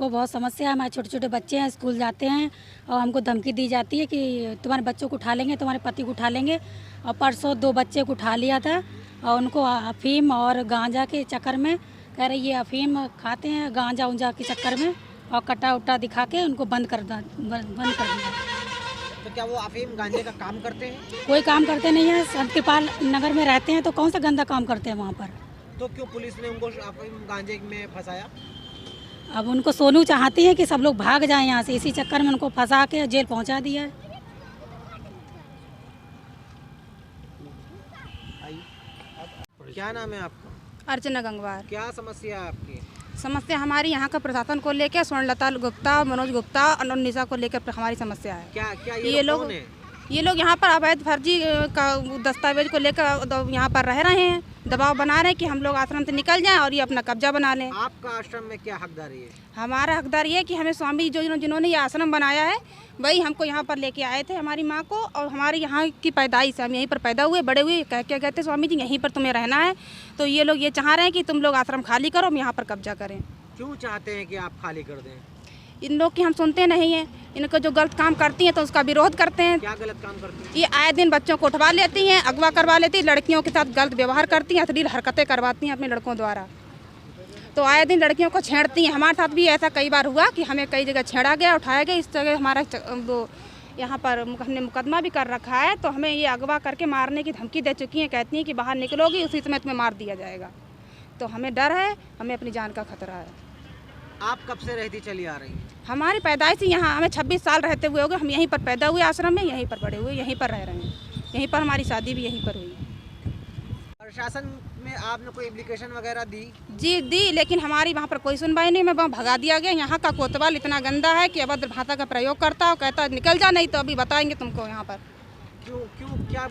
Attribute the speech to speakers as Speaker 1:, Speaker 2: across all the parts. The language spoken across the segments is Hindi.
Speaker 1: हमको बहुत समस्या है। हमारे छोटे छोटे बच्चे हैं, स्कूल जाते हैं और हमको धमकी दी जाती है कि तुम्हारे बच्चों को उठा लेंगे, तुम्हारे पति को उठा लेंगे। और परसों 2 बच्चे को उठा लिया था और उनको अफीम और गांजा के चक्कर में कह रहे ये अफीम खाते हैं, गांजा उंजा के चक्कर में, और कटा उट्टा दिखा के उनको बंद कर दिया।
Speaker 2: तो क्या वो अफीम गांजे का काम करते हैं?
Speaker 1: कोई काम करते नहीं है। संत कृपाल नगर में रहते हैं तो कौन सा गंदा काम करते हैं वहाँ पर।
Speaker 2: तो क्यों पुलिस ने उनको अफीम गांजे में फंसाया?
Speaker 1: अब उनको सोनू चाहती है कि सब लोग भाग जाएं यहाँ से, इसी चक्कर में उनको फंसा के जेल पहुँचा दिया है।
Speaker 2: क्या नाम है आपका?
Speaker 3: अर्चना गंगवार।
Speaker 2: क्या समस्या है आपकी?
Speaker 3: समस्या हमारी यहाँ का प्रशासन को लेकर स्वर्णलता गुप्ता, मनोज गुप्ता और निशा को लेकर हमारी समस्या है।
Speaker 2: क्या क्या ये लोग कौन है?
Speaker 3: ये लोग यहाँ पर अवैध फर्जी का दस्तावेज को लेकर यहाँ पर रह रहे हैं, दबाव बना रहे हैं कि हम लोग आश्रम से निकल जाएं और ये अपना कब्जा बना लें।
Speaker 2: आपका आश्रम में क्या हकदारी है?
Speaker 3: हमारा हकदार ये है कि हमें स्वामी जिन्होंने ये आश्रम बनाया है वही हमको यहाँ पर लेके आए थे, हमारी माँ को, और हमारे यहाँ की पैदाइश हम यहीं पर पैदा हुए बड़े हुए। कह के कहते स्वामी जी यहीं पर तुम्हें रहना है, तो ये लोग ये चाह रहे हैं कि तुम लोग आश्रम खाली करो, हम यहाँ पर कब्जा करें।
Speaker 2: क्यों चाहते हैं कि आप खाली कर दें?
Speaker 3: इन लोग की हम सुनते नहीं हैं, इनको जो गलत काम करती हैं तो उसका विरोध करते हैं।
Speaker 2: क्या गलत काम करती हैं?
Speaker 3: ये आए दिन बच्चों को उठवा लेती हैं, अगवा करवा लेती हैं, लड़कियों के साथ गलत व्यवहार करती हैं, अश्लील हरकतें करवाती हैं अपने लड़कों द्वारा। तो आए दिन लड़कियों को छेड़ती हैं। हमारे साथ भी ऐसा कई बार हुआ कि हमें कई जगह छेड़ा गया, उठाया गया। इस जगह हमारा वो यहाँ पर हमने मुकदमा भी कर रखा है, तो हमें ये अगवा करके मारने की धमकी दे चुकी हैं। कहती हैं कि बाहर निकलोगी उसी समय तुम्हें मार दिया जाएगा। तो हमें डर है, हमें अपनी जान का खतरा है।
Speaker 2: आप कब से रहती चली आ रही हैं?
Speaker 3: हमारी पैदाइश ही यहाँ, हमें 26 साल रहते हुए हो गए। हम यहीं पर पैदा हुए, आश्रम में यहीं पर बड़े हुए, यहीं पर रह रहे हैं। यहीं पर हमारी शादी भी यहीं पर हुई।
Speaker 2: प्रशासन में आपने कोई एप्लीकेशन वगैरह दी?
Speaker 3: जी दी, लेकिन हमारी वहाँ पर कोई सुनवाई नहीं। मैं वहाँ भगा दिया गया। यहाँ का कोतवाल इतना गंदा है कि अभद्र भाषा का प्रयोग करता है, कहता निकल जा, नहीं तो अभी बताएंगे तुमको यहाँ पर।
Speaker 2: क्यों क्यों क्या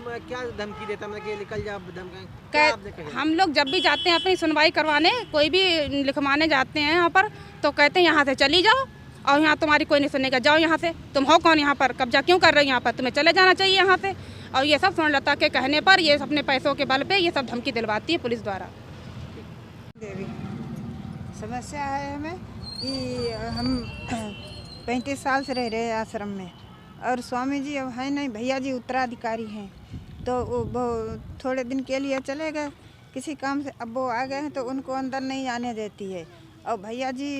Speaker 2: धमकी देता? मतलब कि निकल जा धमकी?
Speaker 3: हम लोग जब भी जाते हैं अपनी सुनवाई करवाने, कोई भी लिखवाने जाते हैं यहाँ पर, तो कहते हैं यहाँ से चली जाओ और यहाँ तुम्हारी कोई नहीं सुनेगा, जाओ यहाँ से। तुम हो कौन यहाँ पर, कब्जा क्यों कर रहे हो यहाँ पर, तुम्हें चले जाना चाहिए यहाँ से। और ये सब स्वर्णलता के कहने पर ये अपने पैसों के बल पे ये सब धमकी दिलवाती है पुलिस द्वारा।
Speaker 4: देवी समस्या है हमें कि हम 35 साल से रह रहे हैं आश्रम में, और स्वामी जी अब है नहीं, भैया जी उत्तराधिकारी हैं। तो वो थोड़े दिन के लिए चले गए किसी काम से, अब वो आ गए हैं तो उनको अंदर नहीं आने देती है। और भैया जी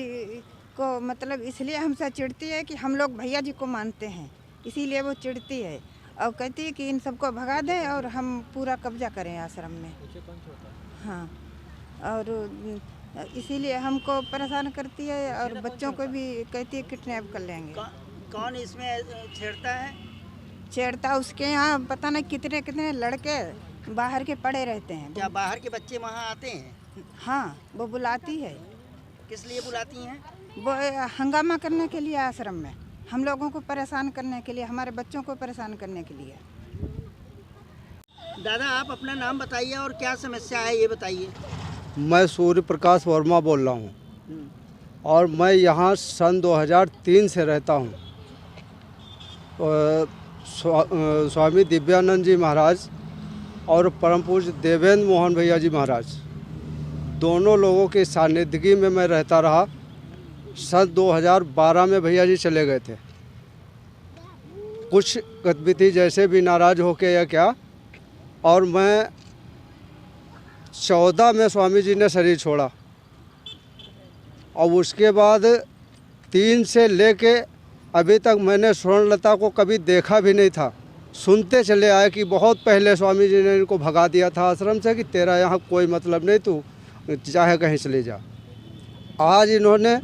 Speaker 4: को मतलब इसलिए हमसे चिढ़ती है कि हम लोग भैया जी को मानते हैं, इसीलिए वो चिढ़ती है और कहती है कि इन सबको भगा दें और हम पूरा कब्जा करें आश्रम में। हाँ, और इसीलिए हमको परेशान करती है और बच्चों को भी कहती है किडनैप कर लेंगे।
Speaker 2: कौन इसमें छेड़ता है?
Speaker 4: छेड़ता उसके यहाँ पता नहीं कितने कितने लड़के बाहर के पड़े रहते हैं।
Speaker 2: क्या बाहर के बच्चे वहाँ आते हैं?
Speaker 4: हाँ, वो बुलाती है।
Speaker 2: किस लिए बुलाती हैं?
Speaker 4: वो हंगामा करने के लिए आश्रम में, हम लोगों को परेशान करने के लिए, हमारे बच्चों को परेशान करने के लिए।
Speaker 2: दादा आप अपना नाम बताइए और क्या समस्या है ये बताइए।
Speaker 5: मैं सूर्य प्रकाश वर्मा बोल रहा हूँ और मैं यहाँ सन 2003 से रहता हूँ। स्वामी दिव्यानंद जी महाराज और परम पूज्य देवेंद्र मोहन भैया जी महाराज, दोनों लोगों के सानिध्य में मैं रहता रहा। सन 2012 में भैया जी चले गए थे, कुछ गतिविधि जैसे भी नाराज होके या क्या, और मैं 14 में स्वामी जी ने शरीर छोड़ा। और उसके बाद 3 से लेके अभी तक मैंने स्वर्णलता को कभी देखा भी नहीं था। सुनते चले आए कि बहुत पहले स्वामी जी ने इनको भगा दिया था आश्रम से कि तेरा यहाँ कोई मतलब नहीं, तू चाहे कहीं चले जा। आज इन्होंने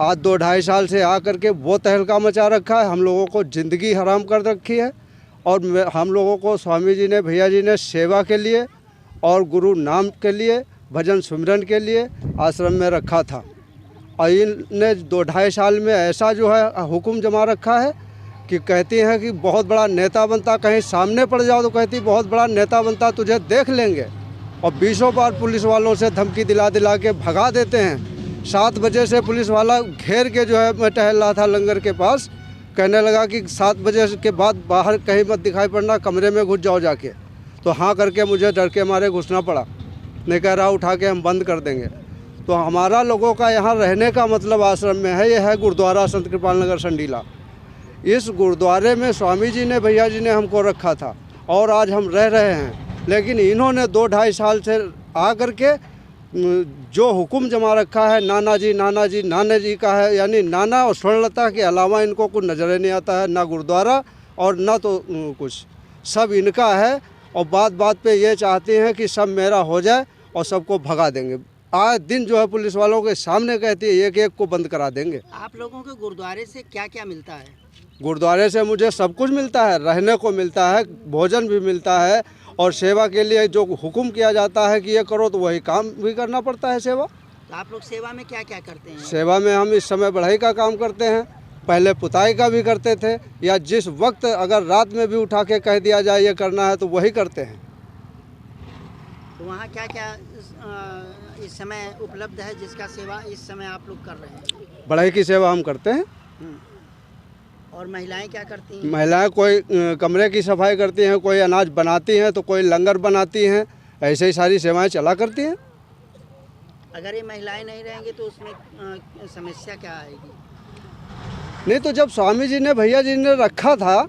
Speaker 5: आज 2-2.5 साल से आकर के वो तहलका मचा रखा है, हम लोगों को ज़िंदगी हराम कर रखी है। और हम लोगों को स्वामी जी ने, भैया जी ने सेवा के लिए और गुरु नाम के लिए, भजन सुमिरन के लिए आश्रम में रखा था। और इनने 2-2.5 साल में ऐसा जो है हुक्म जमा रखा है कि कहती हैं कि बहुत बड़ा नेता बनता, कहीं सामने पड़ जाओ तो कहती बहुत बड़ा नेता बनता, तुझे देख लेंगे। और 20 बार पुलिस वालों से धमकी दिला दिला के भगा देते हैं। 7 बजे से पुलिस वाला घेर के जो है, मैं टहल रहा था लंगर के पास, कहने लगा कि 7 बजे के बाद बाहर कहीं मत दिखाई पड़ना, कमरे में घुस जाओ जाके। तो हाँ करके मुझे डर के मारे घुसना पड़ा, नहीं कह रहा उठा के हम बंद कर देंगे। तो हमारा लोगों का यहाँ रहने का मतलब आश्रम में है, ये है गुरुद्वारा संत कृपाल नगर संडीला। इस गुरुद्वारे में स्वामी जी ने, भैया जी ने हमको रखा था और आज हम रह रहे हैं। लेकिन इन्होंने 2-2.5 साल से आकर के जो हुक्म जमा रखा है नाना जी का है, यानी नाना और स्वर्णलता के अलावा इनको कुछ नज़र नहीं आता है, ना गुरुद्वारा और ना तो कुछ, सब इनका है। और बात बात पे ये चाहते हैं कि सब मेरा हो जाए और सबको भगा देंगे। आज दिन जो है पुलिस वालों के सामने कहती है एक एक को बंद करा देंगे।
Speaker 2: आप लोगों के गुरुद्वारे से क्या क्या मिलता है?
Speaker 5: गुरुद्वारे से मुझे सब कुछ मिलता है, रहने को मिलता है, भोजन भी मिलता है और सेवा के लिए जो हुक्म किया जाता है कि ये करो तो वही काम भी करना पड़ता है सेवा।
Speaker 2: तो आप लोग सेवा में क्या क्या करते हैं?
Speaker 5: सेवा में हम इस समय बढ़ाई का काम करते हैं, पहले पुताई का भी करते थे, या जिस वक्त अगर रात में भी उठा के कह दिया जाए ये करना है तो वही करते हैं।
Speaker 2: तो वहाँ क्या क्या इस समय उपलब्ध है जिसका सेवा इस समय आप लोग कर रहे हैं?
Speaker 5: बढ़ाई की सेवा हम करते हैं।
Speaker 2: और महिलाएं क्या करती हैं?
Speaker 5: महिलाएं कोई कमरे की सफाई करती हैं, कोई अनाज बनाती हैं, तो कोई लंगर बनाती हैं, ऐसे ही सारी सेवाएं चला करती हैं।
Speaker 2: अगर ये महिलाएं नहीं रहेंगी तो उसमें समस्या क्या आएगी?
Speaker 5: नहीं तो जब स्वामी जी ने, भैया जी ने रखा था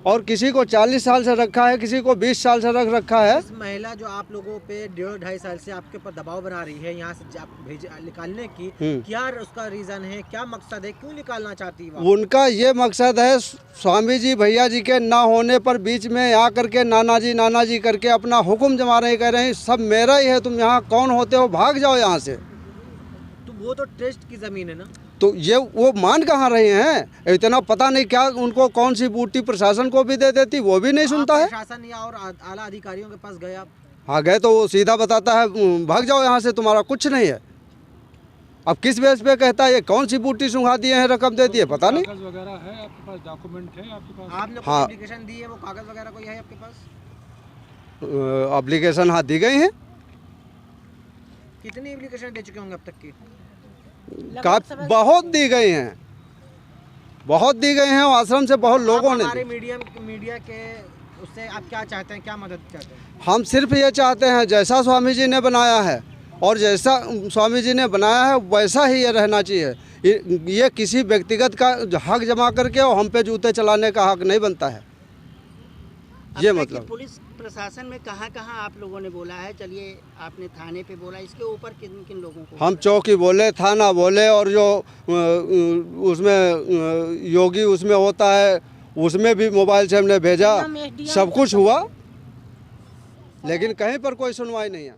Speaker 5: और किसी को 40 साल से रखा है, किसी को 20 साल से रख रखा है।
Speaker 2: इस महिला जो आप लोगों पे 1.5 साल से आपके ऊपर दबाव बना रही है यहाँ से निकालने की, क्या उसका रीज़न है, क्या मकसद है, क्यों निकालना चाहती है?
Speaker 5: उनका ये मकसद है, स्वामी जी भैया जी के ना होने पर बीच में आ करके नाना जी करके अपना हुक्म जमा रहे, कह रहे हैं सब मेरा ही है, तुम यहाँ कौन होते हो, भाग जाओ यहाँ से।
Speaker 2: तो वो तो ट्रस्ट की ज़मीन है ना।
Speaker 5: तो ये वो मान कहाँ रहे हैं? इतना पता नहीं क्या उनको कौन सी बूटी प्रशासन को भी दे देती, वो भी नहीं सुनता है।
Speaker 2: प्रशासन या और आला अधिकारियों के पास गए आप?
Speaker 5: हाँ गए, तो वो सीधा बताता है भाग जाओ यहाँ से, तुम्हारा कुछ नहीं है। अब किस बेस पे कहता है, ये कौन सी बूटी सुंघा दिए हैं, रकम देती है, पता नहीं।
Speaker 6: कागज वगैरह है आपके पास, डॉक्यूमेंट है आपके पास?
Speaker 2: आपने
Speaker 5: हाँ।
Speaker 2: एप्लीकेशन दी है, वो कागज वगैरह कोई है आपके पास?
Speaker 5: एप्लीकेशन हाँ दी गई हैं।
Speaker 2: कितनी एप्लीकेशन दे चुके होंगे अब तक की?
Speaker 5: बहुत दी गई हैं, बहुत दी गई हैं। आश्रम से बहुत लोगों ने
Speaker 2: हमारे मीडिया के उससे आप क्या चाहते हैं, क्या मदद चाहते हैं?
Speaker 5: हम सिर्फ ये चाहते हैं जैसा स्वामी जी ने बनाया है और जैसा स्वामी जी ने बनाया है वैसा ही ये रहना चाहिए। ये किसी व्यक्तिगत का हक जमा करके और हम पे जूते चलाने का हक नहीं बनता है। ये मतलब
Speaker 2: पुलिस प्रशासन में कहाँ कहाँ आप लोगों ने बोला है? चलिए, आपने थाने पे बोला, इसके ऊपर किन किन लोगों को?
Speaker 5: हम चौकी बोले, थाना बोले, और जो उसमें योगी उसमें होता है उसमें भी मोबाइल से हमने भेजा, सब कुछ हुआ, लेकिन कहीं पर कोई सुनवाई नहीं है।